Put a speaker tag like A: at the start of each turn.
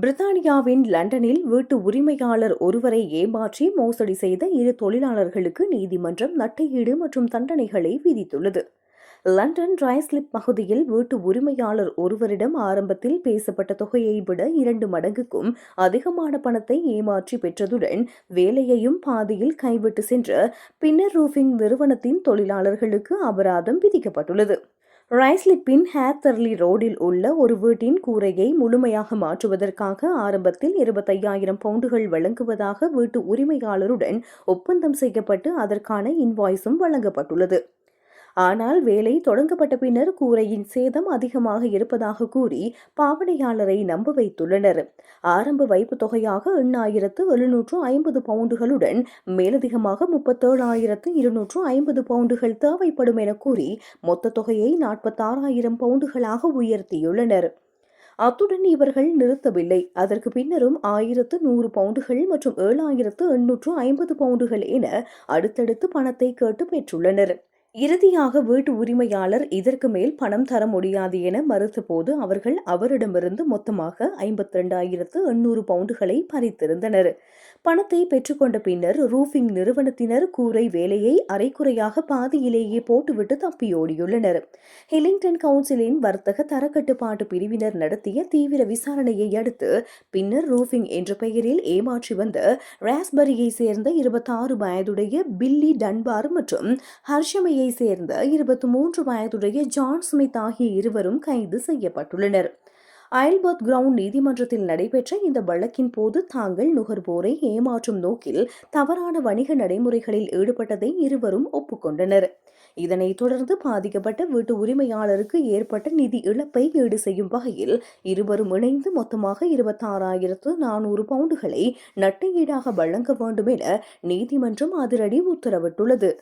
A: பிரித்தானியாவின் லண்டனில் வீட்டு உரிமையாளர் ஒருவரை ஏமாற்றி மோசடி செய்த 2 தொழிலாளர்களுக்கு நீதிமன்றம் நட்டஈடு மற்றும் தண்டனைகளை விதித்துள்ளது. லண்டன் டிரைஸ்லிப் பகுதியில் வீட்டு உரிமையாளர் ஒருவரிடம் ஆரம்பத்தில் பேசப்பட்ட தொகையை விட 2 மடங்குக்கும் அதிகமான பணத்தை ஏமாற்றி பெற்றதுடன் வேலையையும் பாதியில் கைவிட்டு சென்ற பின்னர் ரூஃபிங் நிறுவனத்தின் தொழிலாளர்களுக்கு அபராதம் விதிக்கப்பட்டுள்ளது. ரைஸ்லிப்பின் ஹேத்தர்லி ரோடில் உள்ள ஒரு வீட்டின் கூரையை முழுமையாக மாற்றுவதற்காக ஆரம்பத்தில் 25,000 பவுண்டுகள் வழங்குவதாக வீட்டு உரிமையாளருடன் ஒப்பந்தம் செய்யப்பட்டு அதற்கான இன்வாய்ஸும் வழங்கப்பட்டுள்ளது. ஆனால் வேலை தொடங்கப்பட்ட பின்னர் கூரையின் சேதம் அதிகமாக இருப்பதாக கூறி பாவனையாளரை நம்ப வைத்துள்ளனர். ஆரம்ப வைப்பு தொகையாக 8,750 பவுண்டுகளுடன் மேலதிகமாக 37,250 பவுண்டுகள் தேவைப்படும் என கூறி மொத்த தொகையை 46,000 பவுண்டுகளாக உயர்த்தியுள்ளனர். அத்துடன் இவர்கள் நிறுத்தவில்லை. அதற்கு பின்னரும் 1,100 பவுண்டுகள் மற்றும் 7,850 பவுண்டுகள் என அடுத்தடுத்து பணத்தை கேட்டு பெற்றுள்ளனர். இறுதியாக வீட்டு உரிமையாளர் இதற்கு மேல் பணம் தர முடியாது என மறுத்தபோது அவர்கள் அவரிடமிருந்து மொத்தமாக 52,800 பவுண்டுகளை பறித்திருந்தனர். பணத்தை பெற்றுக்கொண்ட பின்னர் ரூஃபிங் நிறுவனத்தினர் கூரை வேலையை அரைக்குறையாக பாதியிலேயே போட்டுவிட்டு தப்பியோடியுள்ளனர். ஹில்லிங்டன் கவுன்சிலின் வர்த்தக தரக்கட்டுப்பாட்டு பிரிவினர் நடத்திய தீவிர விசாரணையை அடுத்து பின்னர் ரூஃபிங் என்ற பெயரில் ஏமாற்றி வந்த ராஸ்பரியை சேர்ந்த 26 வயதுடைய பில்லி டன்பார் மற்றும் ஹர்ஷமையை சேர்ந்த 23 வயதுடைய ஜான் ஸ்மித் ஆகிய இருவரும் கைது செய்யப்பட்டுள்ளனர். அயல்பர்த் கிரவுண்ட் நீதிமன்றத்தில் நடைபெற்ற இந்த வழக்கின் போது தாங்கள் நுகர்வோரை ஏமாற்றும் நோக்கில் தவறான வணிக நடைமுறைகளில் ஈடுபட்டதை இருவரும் ஒப்புக்கொண்டனர். இதனைத் தொடர்ந்து பாதிக்கப்பட்ட வீட்டு உரிமையாளருக்கு ஏற்பட்ட நிதி இழப்பை ஈடு செய்யும் வகையில் இருவரும் இணைந்து மொத்தமாக 26,400 பவுண்டுகளை நட்டஈடாக வழங்க வேண்டும் என நீதிமன்றம் அதிரடி உத்தரவிட்டுள்ளது.